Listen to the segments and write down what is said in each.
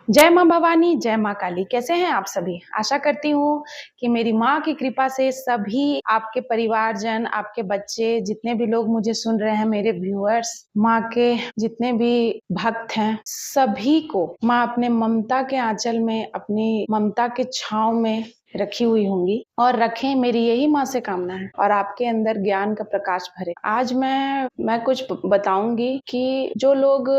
जय माँ भवानी, जय माँ काली। कैसे हैं आप सभी? आशा करती हूँ कि मेरी माँ की कृपा से सभी आपके परिवारजन, आपके बच्चे, जितने भी लोग मुझे सुन रहे हैं, मेरे व्यूअर्स, माँ के जितने भी भक्त हैं, सभी को माँ अपने ममता के आंचल में, अपनी ममता के छाँव में रखी हुई होंगी और रखें, मेरी यही माँ से कामना है और आपके अंदर ज्ञान का प्रकाश भरे। आज मैं कुछ बताऊंगी कि जो लोग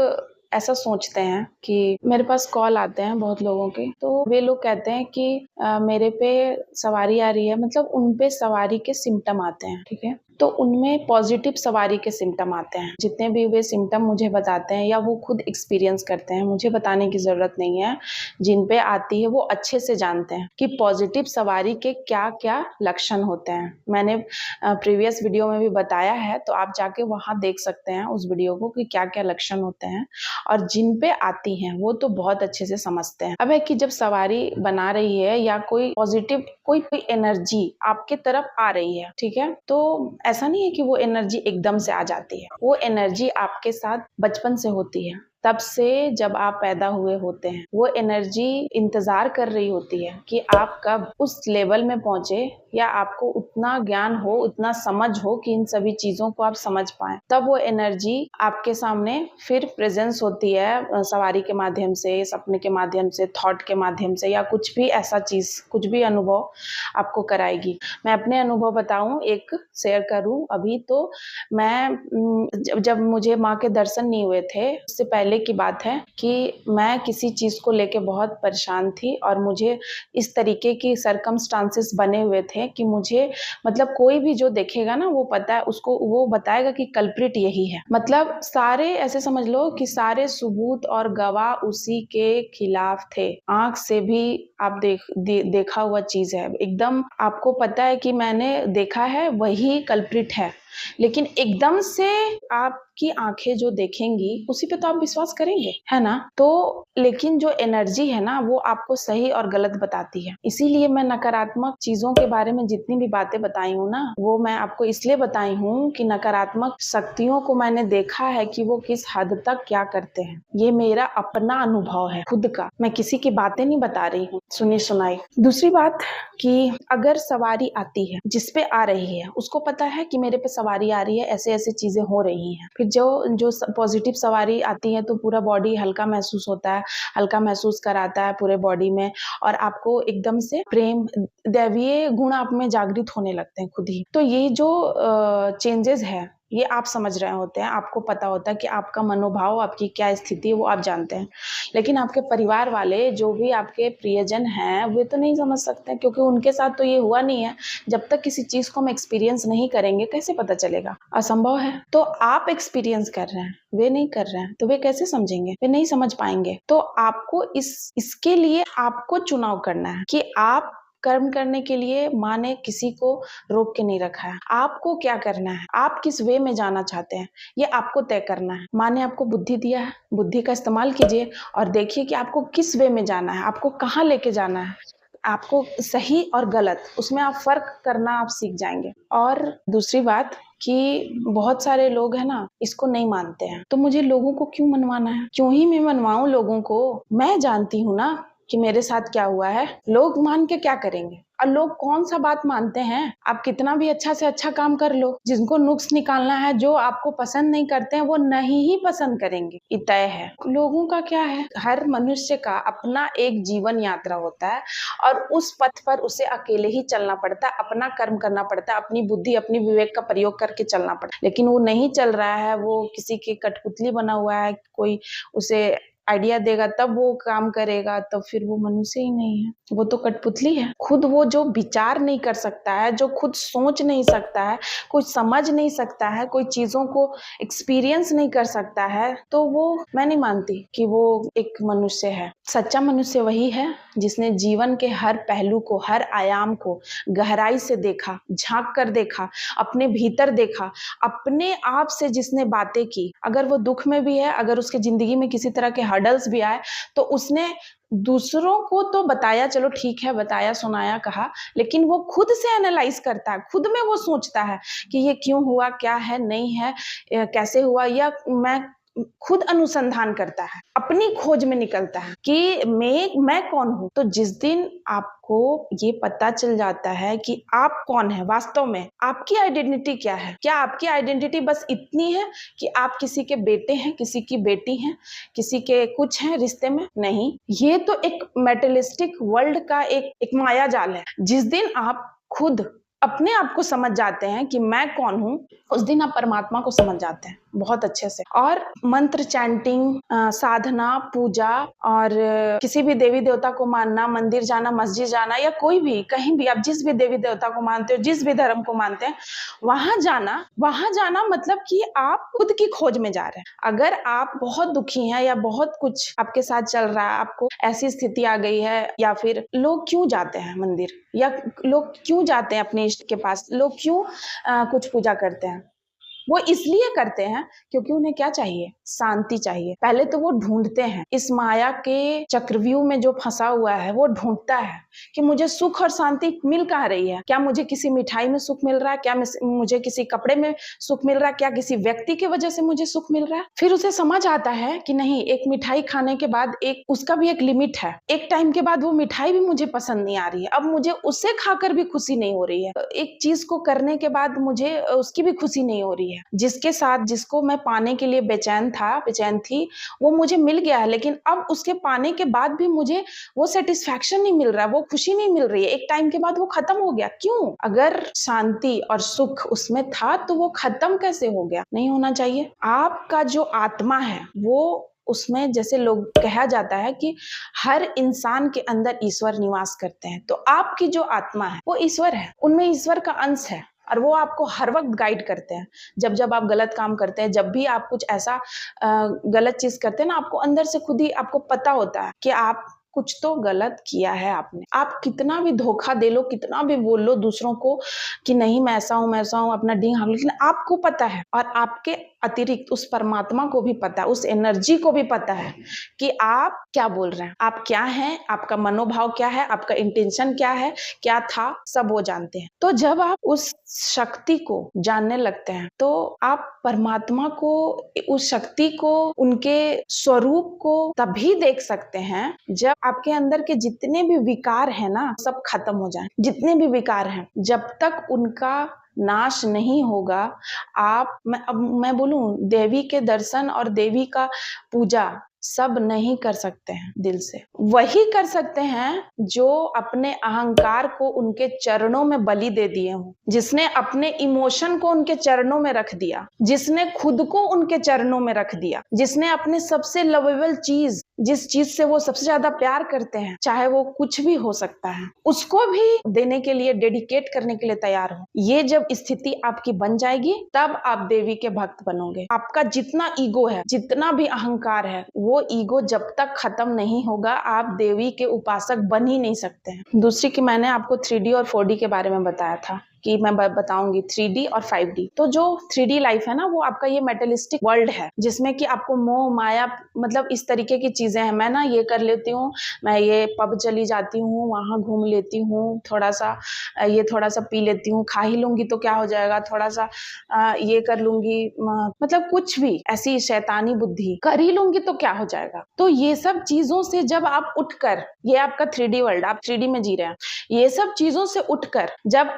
ऐसा सोचते हैं कि मेरे पास कॉल आते हैं बहुत लोगों के, तो वे लोग कहते हैं कि मेरे पे सवारी आ रही है, मतलब उन पे सवारी के सिम्टम आते हैं, ठीक है। तो उनमें पॉजिटिव सवारी के सिम्टम आते हैं। जितने भी वे सिम्टम मुझे बताते हैं या वो खुद एक्सपीरियंस करते हैं, मुझे बताने की जरूरत नहीं है। जिन पे आती है वो अच्छे से जानते हैं कि पॉजिटिव सवारी के क्या क्या लक्षण होते हैं। मैंने प्रीवियस वीडियो में भी बताया है, तो आप जाके वहां देख सकते हैं उस वीडियो को कि क्या क्या लक्षण होते हैं। और जिन पे आती हैं वो तो बहुत अच्छे से समझते हैं। अब है कि जब सवारी बना रही है या कोई पॉजिटिव कोई एनर्जी आपके तरफ आ रही है, ठीक है, तो ऐसा नहीं है कि वो एनर्जी एकदम से आ जाती है। वो एनर्जी आपके साथ बचपन से होती है, तब से जब आप पैदा हुए होते हैं। वो एनर्जी इंतजार कर रही होती है कि आप कब उस लेवल में पहुंचे या आपको उतना ज्ञान हो, उतना समझ हो कि इन सभी चीजों को आप समझ पाए। तब वो एनर्जी आपके सामने फिर प्रेजेंस होती है सवारी के माध्यम से, सपने के माध्यम से, थॉट के माध्यम से, या कुछ भी ऐसा चीज, कुछ भी अनुभव आपको कराएगी। मैं अपने अनुभव बताऊं, एक शेयर करूं अभी तो मैं जब मुझे माँ के दर्शन नहीं हुए थे, उससे पहले की बात है कि मैं किसी चीज को लेके बहुत परेशान थी और मुझे इस तरीके की सरकमस्टांसेस बने हुए थे कि मुझे, मतलब कोई भी जो देखेगा ना वो पता है उसको, वो बताएगा कि कल्प्रिट यही है। मतलब सारे ऐसे समझ लो कि सारे सबूत और गवाह उसी के खिलाफ थे। आंख से भी आप देखा हुआ चीज है, एकदम आपको पता है कि मैंने देखा है, वही कल्प्रिट है। लेकिन एकदम से आपकी आंखें जो देखेंगी उसी पे तो आप विश्वास करेंगे, है ना। तो लेकिन जो एनर्जी है ना वो आपको सही और गलत बताती है। इसीलिए मैं नकारात्मक चीजों के बारे में जितनी भी बातें बताई हूँ ना, वो मैं आपको इसलिए बताई हूँ कि नकारात्मक शक्तियों को मैंने देखा है कि वो किस हद तक क्या करते हैं। ये मेरा अपना अनुभव है खुद का, मैं किसी की बातें नहीं बता रही हूँ सुनी सुनाई। दूसरी बात कि अगर सवारी आती है, जिसपे आ रही है उसको पता है कि मेरे पे सवारी आ रही है, ऐसे ऐसे चीजें हो रही हैं। फिर जो पॉजिटिव सवारी आती है तो पूरा बॉडी हल्का महसूस होता है, हल्का महसूस कराता है पूरे बॉडी में, और आपको एकदम से प्रेम, दैवीय गुण आप में जागृत होने लगते हैं खुद ही। तो ये जो चेंजेस है ये आप समझ रहे होते हैं, आपको पता होता है कि आपका मनोभाव, आपकी क्या स्थिति है वो आप जानते हैं। लेकिन आपके परिवार वाले, जो भी आपके प्रियजन हैं, वे तो नहीं समझ सकते, क्योंकि उनके साथ तो ये हुआ नहीं है। जब तक किसी चीज को हम एक्सपीरियंस नहीं करेंगे कैसे पता चलेगा, असंभव है। तो आप एक्सपीरियंस कर रहे हैं, वे नहीं कर रहे हैं, तो वे कैसे समझेंगे, वे नहीं समझ पाएंगे। तो आपको इसके लिए आपको चुनाव करना है कि आप कर्म करने के लिए माँ ने किसी को रोक के नहीं रखा है। आपको क्या करना है, आप किस वे में जाना चाहते हैं, ये आपको तय करना है। माँ ने आपको बुद्धि दिया है, बुद्धि का इस्तेमाल कीजिए और देखिए कि आपको किस वे में जाना है, आपको कहाँ लेके जाना है। आपको सही और गलत, उसमें आप फर्क करना आप सीख जाएंगे। और दूसरी बात कि बहुत सारे लोग हैं ना, इसको नहीं मानते हैं। तो मुझे लोगों को क्यों मनवाना है, क्यों ही मैं मनवाऊं लोगों को। मैं जानती हूँ ना कि मेरे साथ क्या हुआ है। लोग मान के क्या करेंगे, और लोग कौन सा बात मानते हैं। आप कितना भी अच्छा से अच्छा काम कर लो, जिनको नुक्स निकालना है, जो आपको पसंद नहीं करते हैं वो नहीं ही पसंद करेंगे, ये तय है। लोगों का क्या है, हर मनुष्य का अपना एक जीवन यात्रा होता है और उस पथ पर उसे अकेले ही चलना पड़ता है, अपना कर्म करना पड़ता है, अपनी बुद्धि, अपनी विवेक का प्रयोग करके चलना पड़ता है। लेकिन वो नहीं चल रहा है, वो किसी की कठपुतली बना हुआ है, कोई उसे आइडिया देगा तब वो काम करेगा, तो फिर वो मनुष्य ही नहीं है, वो तो कठपुतली है। खुद वो जो विचार नहीं कर सकता है, जो खुद सोच नहीं सकता है, कुछ समझ नहीं सकता है, कोई चीजों को एक्सपीरियंस नहीं कर सकता है, तो वो, मैं नहीं मानती कि वो एक मनुष्य है। सच्चा मनुष्य वही है जिसने जीवन के हर पहलू को, हर आयाम को गहराई से देखा, झांक कर देखा, अपने भीतर देखा, अपने आप से जिसने बातें की। अगर वो दुख में भी है, अगर उसके जिंदगी में किसी तरह के हर्डल्स भी आए, तो उसने दूसरों को तो बताया, चलो ठीक है, बताया, सुनाया, कहा, लेकिन वो खुद से एनालाइज करता है, खुद में वो सोचता है कि ये क्यों हुआ, क्या है, नहीं है, कैसे हुआ, या मैं खुद अनुसंधान करता है, अपनी खोज में निकलता है कि मैं कौन हूँ। तो जिस दिन आपको ये पता चल जाता है कि आप कौन है वास्तव में, आपकी आइडेंटिटी क्या है, क्या आपकी आइडेंटिटी बस इतनी है कि आप किसी के बेटे हैं, किसी की बेटी हैं, किसी के कुछ हैं रिश्ते में? नहीं, ये तो एक मेटलिस्टिक वर्ल्ड का एक माया जाल है। जिस दिन आप खुद अपने आप को समझ जाते हैं कि मैं कौन हूं, उस दिन आप परमात्मा को समझ जाते हैं बहुत अच्छे से। और मंत्र चैंटिंग, साधना, पूजा और किसी भी देवी देवता को मानना, मंदिर जाना, मस्जिद जाना या कोई भी कहीं भी आप जिस भी देवी देवता को मानते हो, जिस भी धर्म को मानते हैं, वहां जाना मतलब कि आप खुद की खोज में जा रहे हैं। अगर आप बहुत दुखी हैं या बहुत कुछ आपके साथ चल रहा है, आपको ऐसी स्थिति आ गई है, या फिर लोग क्यों जाते हैं मंदिर, या लोग क्यों जाते हैं अपने इष्ट के पास, लोग क्यों कुछ पूजा करते हैं, वो इसलिए करते हैं क्योंकि उन्हें क्या चाहिए? शांति चाहिए। पहले तो वो ढूंढते हैं, इस माया के चक्रव्यूह में जो फंसा हुआ है वो ढूंढता है कि मुझे सुख और शांति मिल कहाँ रही है। क्या मुझे किसी मिठाई में सुख मिल रहा है? क्या मुझे किसी कपड़े में सुख मिल रहा है? क्या किसी व्यक्ति की वजह से मुझे सुख मिल रहा है? फिर उसे समझ आता है कि नहीं, एक मिठाई खाने के बाद उसका भी एक लिमिट है। एक टाइम के बाद वो मिठाई भी मुझे पसंद नहीं आ रही है, अब मुझे उसे खाकर भी खुशी नहीं हो रही है। एक चीज को करने के बाद मुझे उसकी भी खुशी नहीं हो रही है। जिसके साथ, जिसको मैं पाने के लिए बेचैन थी, वो मुझे मिल गया है, लेकिन अब उसके पाने के बाद भी मुझे वो सेटिस्फैक्शन नहीं मिल रहा, वो खुशी नहीं मिल रही है। एक टाइम के बाद वो खत्म हो गया। क्यों? अगर शांति और सुख उसमें था तो वो खत्म कैसे हो गया? नहीं होना चाहिए। आपका जो आत्मा है वो उसमें, जैसे लोग कहा जाता है कि हर इंसान के अंदर ईश्वर निवास करते हैं, तो आपकी जो आत्मा है वो ईश्वर है, उनमें ईश्वर का अंश है और वो आपको हर वक्त गाइड करते हैं। जब आप गलत काम करते हैं, जब भी आप कुछ ऐसा गलत चीज करते हैं ना, आपको अंदर से खुद ही आपको पता होता है कि आप कुछ तो गलत किया है आपने। आप कितना भी धोखा दे लो, कितना भी बोल लो दूसरों को कि नहीं मैं ऐसा हूं, अपना डींग हाँक लो, लेकिन आपको पता है और आपके अतिरिक्त उस परमात्मा को भी पता है, उस एनर्जी को भी पता है कि आप क्या बोल रहे हैं, आप क्या हैं, आपका मनोभाव क्या है, आपका इंटेंशन क्या है, क्या था, सब वो जानते हैं। तो जब आप उस शक्ति को जानने लगते हैं तो आप परमात्मा को, उस शक्ति को, उनके स्वरूप को तभी देख सकते हैं जब आपके अंदर के जितने भी विकार है ना, सब खत्म हो जाए। जितने भी विकार हैं, जब तक उनका नाश नहीं होगा, अब मैं बोलूं, देवी के दर्शन और देवी का पूजा सब नहीं कर सकते हैं दिल से। वही कर सकते हैं जो अपने अहंकार को उनके चरणों में बलि दे दिए हों, जिसने अपने इमोशन को उनके चरणों में रख दिया, जिसने खुद को उनके चरणों में रख दिया, जिसने अपने सबसे लवेबल चीज, जिस चीज से वो सबसे ज्यादा प्यार करते हैं, चाहे वो कुछ भी हो सकता है, उसको भी देने के लिए, डेडिकेट करने के लिए तैयार हो। ये जब स्थिति आपकी बन जाएगी, तब आप देवी के भक्त बनोगे। आपका जितना ईगो है, जितना भी अहंकार है, वो ईगो जब तक खत्म नहीं होगा, आप देवी के उपासक बन ही नहीं सकते हैं। दूसरी की मैंने आपको 3D और 4D के बारे में बताया था कि मैं बताऊंगी 3D और 5D। तो जो 3D लाइफ है ना, वो आपका ये मेटलिस्टिक वर्ल्ड है, जिसमें कि आपको मोह माया, मतलब इस तरीके की चीजें हैं। मैं ना ये कर लेती हूँ, मैं ये पब चली जाती हूँ, वहां घूम लेती हूँ, थोड़ा सा पी लेती हूँ, खा ही लूंगी तो क्या हो जाएगा, थोड़ा सा ये कर लूंगी, मतलब कुछ भी ऐसी शैतानी बुद्धि कर ही लूंगी तो क्या हो जाएगा। तो ये सब चीजों से जब आप उठकर, ये आपका 3D वर्ल्ड, आप 3D में जी रहे हैं, ये सब चीजों से उठकर जब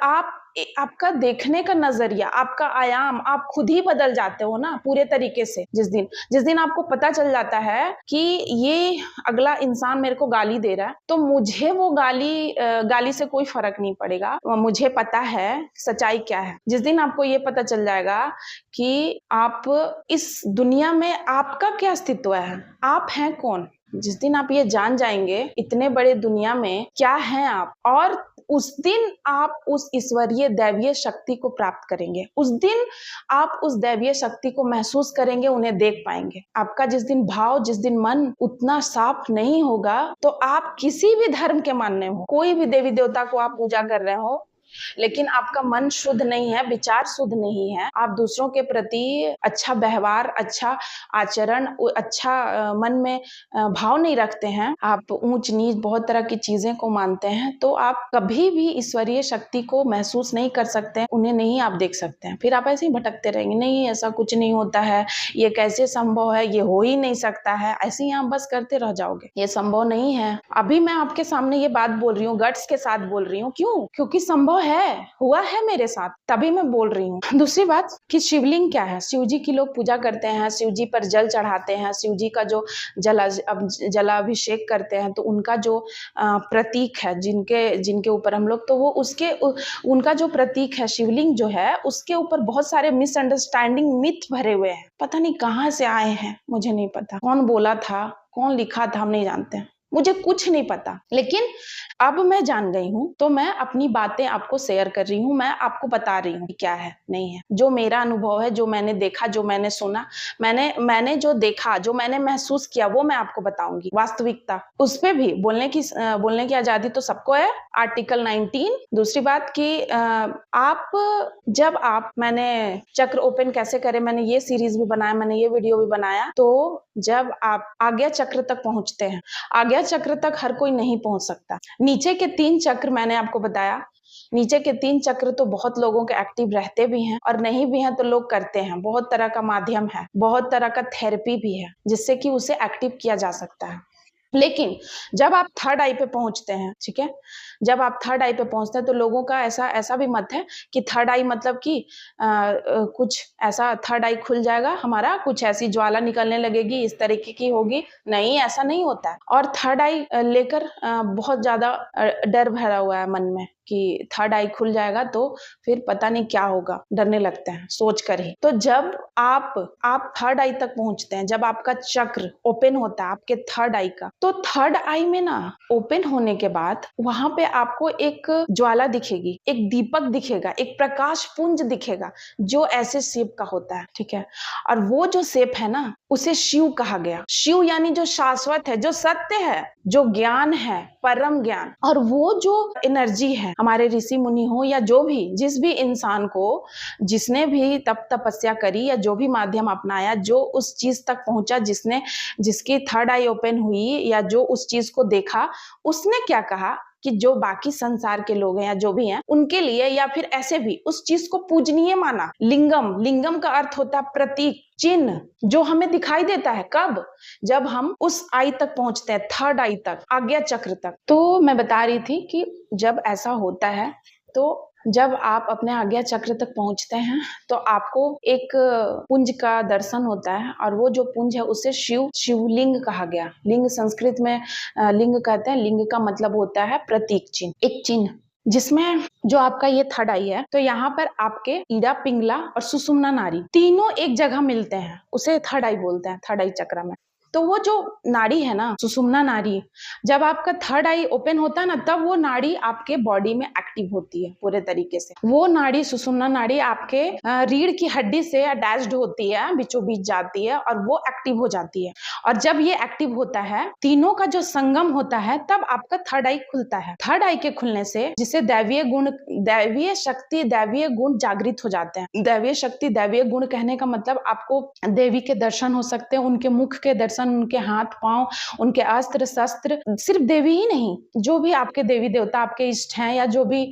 आपका देखने का नजरिया, आपका आयाम, आप खुद ही बदल जाते हो ना पूरे तरीके से। जिस दिन आपको पता चल जाता है कि ये अगला इंसान मेरे को गाली दे रहा है, तो मुझे वो गाली से कोई फर्क नहीं पड़ेगा, मुझे पता है सच्चाई क्या है। जिस दिन आपको ये पता चल जाएगा कि आप इस दुनिया में आपका क्या अस्तित्व है, आप हैं कौन, जिस दिन आप ये जान जाएंगे इतने बड़े दुनिया में क्या है आप, और उस दिन आप उस ईश्वरीय दैवीय शक्ति को प्राप्त करेंगे। उस दिन आप उस दैवीय शक्ति को महसूस करेंगे, उन्हें देख पाएंगे। आपका जिस दिन भाव, जिस दिन मन उतना साफ नहीं होगा, तो आप किसी भी धर्म के मानने हो, कोई भी देवी देवता को आप पूजा कर रहे हो, लेकिन आपका मन शुद्ध नहीं है, विचार शुद्ध नहीं है, आप दूसरों के प्रति अच्छा व्यवहार, अच्छा आचरण, अच्छा मन में भाव नहीं रखते हैं, आप ऊंच नीच बहुत तरह की चीजें को मानते हैं, तो आप कभी भी ईश्वरीय शक्ति को महसूस नहीं कर सकते हैं, उन्हें नहीं आप देख सकते हैं। फिर आप ऐसे ही भटकते रहेंगे, नहीं ऐसा कुछ नहीं होता है, ये कैसे संभव है, ये हो ही नहीं सकता है, ऐसे ही आप बस करते रह जाओगे। ये संभव नहीं है। अभी मैं आपके सामने ये बात बोल रही हूँ, गट्स के साथ बोल रही हूँ। क्यों? क्योंकि संभव है, हुआ है मेरे साथ, तभी मैं बोल रही हूँ। दूसरी बात कि शिवलिंग क्या है, शिव जी की लोग पूजा करते हैं, शिव जी पर जल चढ़ाते हैं, शिव जी का जो जलाभिषेक करते हैं, तो उनका जो प्रतीक है, जिनके ऊपर हम लोग, तो वो उनका जो प्रतीक है शिवलिंग जो है, उसके ऊपर बहुत सारे मिसअंडरस्टैंडिंग मिथ भरे हुए हैं। पता नहीं कहाँ से आए हैं, मुझे नहीं पता कौन बोला था, कौन लिखा था, हम नहीं जानते, मुझे कुछ नहीं पता। लेकिन अब मैं जान गई हूँ, तो मैं अपनी बातें आपको शेयर कर रही हूँ, मैं आपको बता रही हूँ कि क्या है नहीं है। जो मेरा अनुभव है, जो मैंने देखा, जो मैंने सुना, मैंने जो देखा, जो मैंने महसूस किया, वो मैं आपको बताऊंगी। वास्तविकता, उस पे भी बोलने की आजादी तो सबको है, आर्टिकल 19। दूसरी बात कि मैंने चक्र ओपन कैसे करे, मैंने ये सीरीज भी बनाया, मैंने ये वीडियो भी बनाया। तो जब आप आज्ञा चक्र तक पहुंचते हैं, आज्ञा चक्र तक हर कोई नहीं पहुंच सकता। नीचे के 3 चक्र मैंने आपको बताया, नीचे के 3 चक्र तो बहुत लोगों के एक्टिव रहते भी हैं, और नहीं भी हैं तो लोग करते हैं। बहुत तरह का माध्यम है, बहुत तरह का थेरेपी भी है, जिससे कि उसे एक्टिव किया जा सकता है। लेकिन जब आप थर्ड आई पे पहुंचते हैं, ठीक है, जब आप थर्ड आई पे पहुंचते हैं, तो लोगों का ऐसा भी मत है कि थर्ड आई मतलब कि कुछ ऐसा थर्ड आई खुल जाएगा हमारा, कुछ ऐसी ज्वाला निकलने लगेगी, इस तरीके की होगी। नहीं, ऐसा नहीं होता है। और थर्ड आई लेकर बहुत ज्यादा डर भरा हुआ है मन में कि थर्ड आई खुल जाएगा तो फिर पता नहीं क्या होगा, डरने लगते हैं सोच कर ही। तो जब आप थर्ड आई तक पहुंचते हैं, जब आपका चक्र ओपन होता है आपके थर्ड आई का, तो थर्ड आई में ना ओपन होने के बाद वहां पे आपको एक ज्वाला दिखेगी, एक दीपक दिखेगा, एक प्रकाश पुंज दिखेगा, जो ऐसे शेप का होता है, ठीक है। और वो जो शेप है ना, उसे शिव कहा गया। शिव यानी जो शाश्वत है, जो सत्य है, जो ज्ञान है, परम ज्ञान। और वो जो एनर्जी है, हमारे ऋषि मुनि हो या जो भी, जिस भी इंसान को, जिसने भी तपस्या करी या जो भी माध्यम अपनाया, जो उस चीज तक पहुंचा, जिसकी थर्ड आई ओपन हुई या जो उस चीज को देखा, उसने क्या कहा कि जो बाकी संसार के लोग हैं या जो भी हैं उनके लिए, या फिर ऐसे भी उस चीज को पूजनीय माना। लिंगम का अर्थ होता है प्रतीक, चिन्ह, जो हमें दिखाई देता है कब, जब हम उस आई तक पहुंचते हैं, थर्ड आई तक, आज्ञा चक्र तक। तो मैं बता रही थी कि जब ऐसा होता है, तो जब आप अपने आज्ञा चक्र तक पहुंचते हैं, तो आपको एक पुंज का दर्शन होता है, और वो जो पुंज है उसे शिवलिंग कहा गया। लिंग संस्कृत में लिंग कहते हैं, लिंग का मतलब होता है प्रतीक, चिन्ह, एक चिन्ह, जिसमें जो आपका ये थर्ड आई है, तो यहाँ पर आपके ईड़ा, पिंगला और सुषुम्ना नाड़ी तीनों एक जगह मिलते हैं, उसे थर्ड आई बोलते हैं, थर्ड आई चक्र में। तो वो जो नाड़ी है ना, सुषुम्ना नाड़ी, जब आपका थर्ड आई ओपन होता है ना, तब वो नाड़ी आपके बॉडी में एक्टिव होती है पूरे तरीके से। वो नाड़ी, सुषुम्ना नाड़ी, आपके रीढ़ की हड्डी से अटैच्ड होती है, बीचों बीच जाती है, और वो एक्टिव हो जाती है। और जब ये एक्टिव होता है, तीनों का जो संगम होता है, तब आपका थर्ड आई खुलता है। थर्ड आई के खुलने से जिसे दैवीय शक्ति, दैवीय गुण जागृत हो जाते हैं। दैवीय शक्ति, दैवीय गुण कहने का मतलब आपको देवी के दर्शन हो सकते हैं, उनके मुख के दर्शन, उनके हाथ पांव, उनके अस्त्र शस्त्र, सिर्फ देवी ही नहीं, जो भी आपके देवी देवता, आपके इष्ट हैं, या जो भी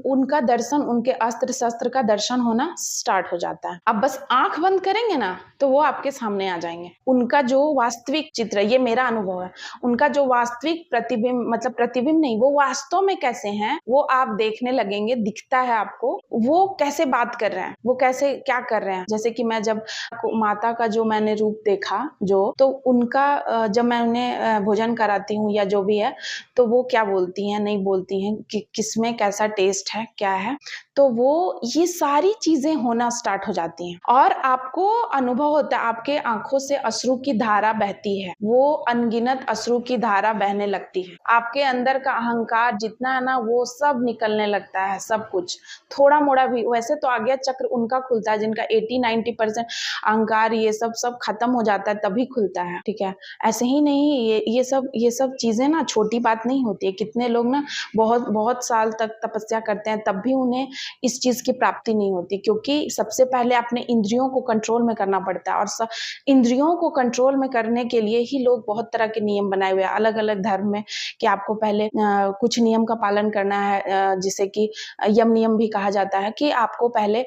उनका दर्शन, उनके अस्त्र शस्त्र का दर्शन होना स्टार्ट हो जाता है। अब बस आंख बंद करेंगे ना, तो वो आपके सामने आ जाएंगे। उनका जो वास्तविक चित्र, ये मेरा अनुभव है, उनका जो वास्तविक प्रतिबिंब, मतलब प्रतिबिंब नहीं, वो वास्तव में कैसे हैं, वो आप देखने लगेंगे, दिखता है आपको, वो कैसे बात कर रहे हैं, वो कैसे क्या कर रहे हैं। जैसे कि मैं जब माता का जो मैंने रूप देखा, तो उनका जब मैं उन्हें भोजन कराती हूँ या जो भी है, तो वो क्या बोलती हैं, नहीं बोलती हैं, कि किसमें कैसा टेस्ट है, क्या है, तो वो ये सारी चीजें होना स्टार्ट हो जाती हैं, और आपको अनुभव होता है, आपके आंखों से अश्रु की धारा बहती है, वो अनगिनत अश्रु की धारा बहने लगती है, आपके अंदर का अहंकार जितना है ना, वो सब निकलने लगता है, सब कुछ, थोड़ा मोड़ा भी। वैसे तो आज्ञा चक्र उनका खुलता है जिनका 80-90% अहंकार, ये सब खत्म हो जाता जाता है तभी खुलता है, ठीक है। ऐसे ही नहीं, ये सब चीजें ना छोटी बात नहीं होती है। कितने लोग ना बहुत बहुत साल तक तपस्या करते हैं तब भी उन्हें इस चीज की प्राप्ति नहीं होती, क्योंकि सबसे पहले अपने इंद्रियों को कंट्रोल में करना पड़ता है। और इंद्रियों को कंट्रोल में करने के लिए ही लोग बहुत तरह के नियम बनाए हुए हैं अलग अलग धर्म में, कि आपको पहले कुछ नियम का पालन करना है, जिसे कि यम नियम भी कहा जाता है, कि आपको पहले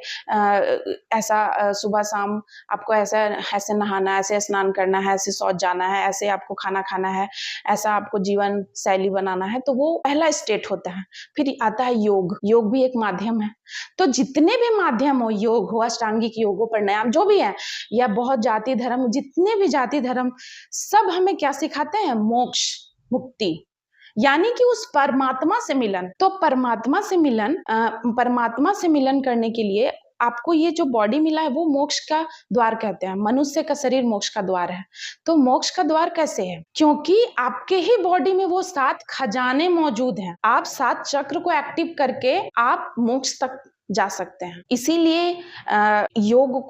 ऐसा सुबह शाम आपको ऐसे नहाना है, ऐसे स्नान करना है, ऐसे शौच जाना है, ऐसे आपको खाना खाना है, ऐसा आपको जीवन शैली बनाना है। तो वो पहला स्टेट होता है। फिर आता है योग। योग भी एक माध्यम है। तो जितने भी माध्यम हो, योग हो, अष्टांगिक योग हो, प्राणायाम, जो भी है, या बहुत जाति धर्म, जितने भी जाति धर्म, सब हमें क्या सिखाते हैं? मोक्ष, मुक्ति, यानी कि उस परमात्मा से मिलन। तो परमात्मा से मिलन करने के लिए आपको ये जो बॉडी मिला है वो मोक्ष का द्वार कहते हैं। मनुष्य का शरीर मोक्ष का द्वार है। तो मोक्ष का द्वार कैसे है? क्योंकि आपके ही बॉडी में वो 7 खजाने मौजूद हैं। आप 7 चक्र को एक्टिव करके आप मोक्ष तक जा सकते हैं। इसीलिए योग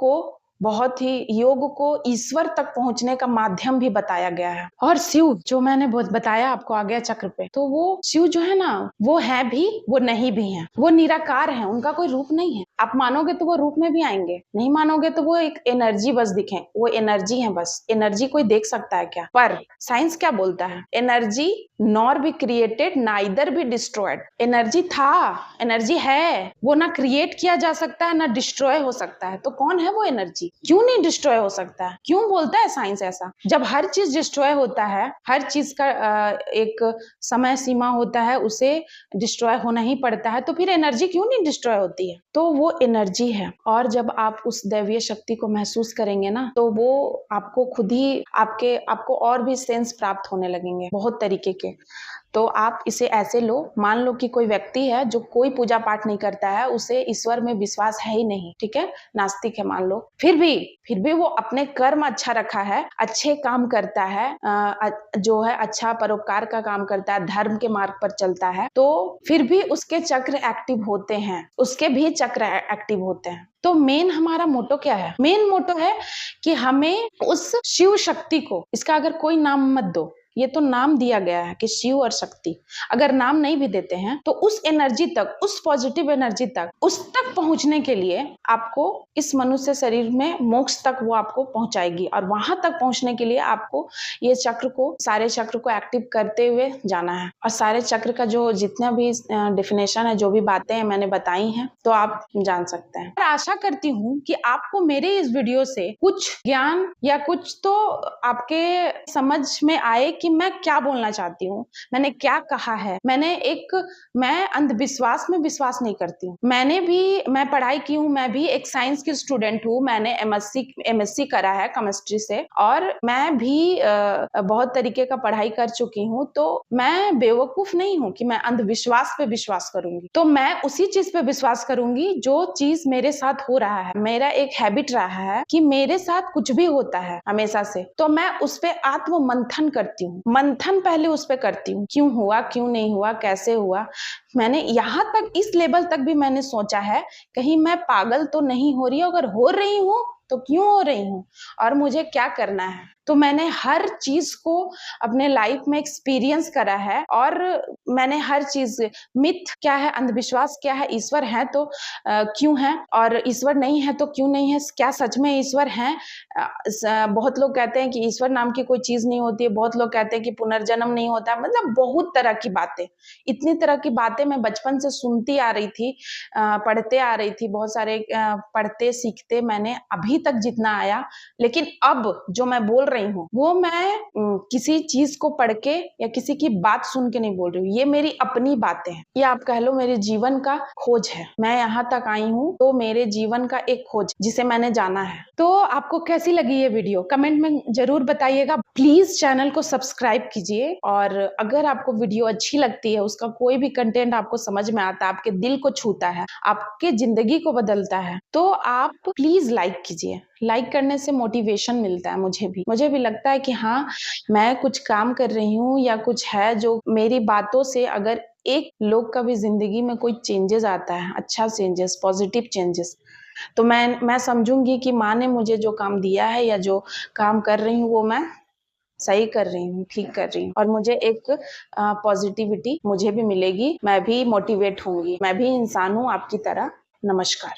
को ईश्वर तक पहुंचने का माध्यम भी बताया गया है। और शिव, जो मैंने बहुत बताया आपको आ गया चक्र पे, तो वो शिव जो है ना, वो है भी, वो नहीं भी है। वो निराकार है, उनका कोई रूप नहीं है। आप मानोगे तो वो रूप में भी आएंगे, नहीं मानोगे तो वो एक एनर्जी बस दिखे, वो एनर्जी है बस। एनर्जी कोई देख सकता है क्या? पर साइंस क्या बोलता है? Energy nor be created neither be destroyed. Energy energy है, वो ना क्रिएट किया जा सकता है ना डिस्ट्रॉय हो सकता है। तो कौन है वो एनर्जी? क्यों नहीं डिस्ट्रॉय हो सकता है? क्यों बोलता है साइंस ऐसा? जब हर चीज डिस्ट्रॉय होता है, हर चीज का एक समय सीमा होता है, उसे डिस्ट्रॉय होना ही पड़ता है, तो फिर एनर्जी क्यों नहीं डिस्ट्रॉय होती है? तो वो एनर्जी है। और जब आप उस दैवीय शक्ति को महसूस करेंगे ना, तो वो आपको खुद ही आपको और भी सेंस प्राप्त होने लगेंगे बहुत तरीके के। तो आप इसे ऐसे लो, मान लो कि कोई व्यक्ति है जो कोई पूजा पाठ नहीं करता है, उसे ईश्वर में विश्वास है ही नहीं, ठीक है, नास्तिक है मान लो, फिर भी वो अपने कर्म अच्छा रखा है, अच्छे काम करता है, जो है अच्छा परोपकार का काम करता है, धर्म के मार्ग पर चलता है, तो फिर भी उसके चक्र एक्टिव होते हैं, उसके भी चक्र एक्टिव होते हैं। तो मेन हमारा मोटो क्या है? मेन मोटो है कि हमें उस शिव शक्ति को, इसका अगर कोई नाम मत दो, ये तो नाम दिया गया है कि शिव और शक्ति, अगर नाम नहीं भी देते हैं तो उस एनर्जी तक, उस पॉजिटिव एनर्जी तक, उस तक पहुंचने के लिए आपको इस मनुष्य शरीर में मोक्ष तक वो आपको पहुंचाएगी। और वहां तक पहुंचने के लिए आपको ये सारे चक्र को एक्टिव करते हुए जाना है। और सारे चक्र का जो जितना भी डेफिनेशन है, जो भी बातें मैंने बताई हैं, तो आप जान सकते हैं। और आशा करती हूँ कि आपको मेरे इस वीडियो से कुछ ज्ञान या कुछ तो आपके समझ में आए कि मैं क्या बोलना चाहती हूँ, मैंने क्या कहा है। मैं अंधविश्वास में विश्वास नहीं करती हूँ। मैं पढ़ाई की हूँ, मैं भी एक साइंस की स्टूडेंट हूँ। मैंने एमएससी करा है केमिस्ट्री से, और मैं भी बहुत तरीके का पढ़ाई कर चुकी हूँ। तो मैं बेवकूफ नहीं हूँ कि मैं अंधविश्वास पे विश्वास करूंगी। तो मैं उसी चीज पे विश्वास करूंगी जो चीज मेरे साथ हो रहा है। मेरा एक हैबिट रहा है कि मेरे साथ कुछ भी होता है हमेशा से, तो मैं उस पे आत्म मंथन करती हूँ। मंथन पहले उस पे करती हूँ, क्यों हुआ, क्यों नहीं हुआ, कैसे हुआ। मैंने यहाँ तक, इस लेवल तक भी मैंने सोचा है, कहीं मैं पागल तो नहीं हो रही हूँ, अगर हो रही हूँ तो क्यों हो रही हूँ और मुझे क्या करना है। तो मैंने हर चीज को अपने लाइफ में एक्सपीरियंस करा है, और मैंने हर चीज, मिथ क्या है, अंधविश्वास क्या है, ईश्वर है तो क्यों है, और ईश्वर नहीं है तो क्यों नहीं है, क्या सच में ईश्वर है। बहुत लोग कहते हैं कि ईश्वर नाम की कोई चीज नहीं होती है, बहुत लोग कहते हैं कि पुनर्जन्म नहीं होता, मतलब बहुत तरह की बातें, इतनी तरह की बातें मैं बचपन से सुनती आ रही थी, पढ़ते आ रही थी, बहुत सारे पढ़ते सीखते मैंने अभी तक जितना आया। लेकिन अब जो मैं बोल रही हूँ वो मैं किसी चीज को पढ़ के या किसी की बात सुन के नहीं बोल रही हूँ, ये मेरी अपनी बातें हैं, या आप कह लो मेरे जीवन का खोज है। मैं यहाँ तक आई हूँ तो मेरे जीवन का एक खोज, जिसे मैंने जाना है। तो आपको कैसी लगी ये वीडियो कमेंट में जरूर बताइएगा। प्लीज चैनल को सब्सक्राइब कीजिए, और अगर आपको वीडियो अच्छी लगती है, उसका कोई भी कंटेंट आपको समझ में आता है, आपके दिल को छूता है, आपके जिंदगी को बदलता है, तो आप प्लीज लाइक कीजिए। लाइक करने से मोटिवेशन मिलता है। मुझे भी लगता है कि हाँ, मैं कुछ काम कर रही हूँ या कुछ है जो मेरी बातों से अगर एक लोग का भी जिंदगी में कोई चेंजेस आता है, अच्छा चेंजेस, पॉजिटिव चेंजेस, तो मैं समझूँगी कि माँ ने मुझे जो काम दिया है या जो काम कर रही हूँ वो मैं सही कर रही हूँ, ठीक कर रही हूँ और मुझे एक पॉज़िटिविटी मुझे भी मिलेगी, मैं भी मोटिवेट होंगी। मैं भी इंसान हूँ आपकी तरह। नमस्कार।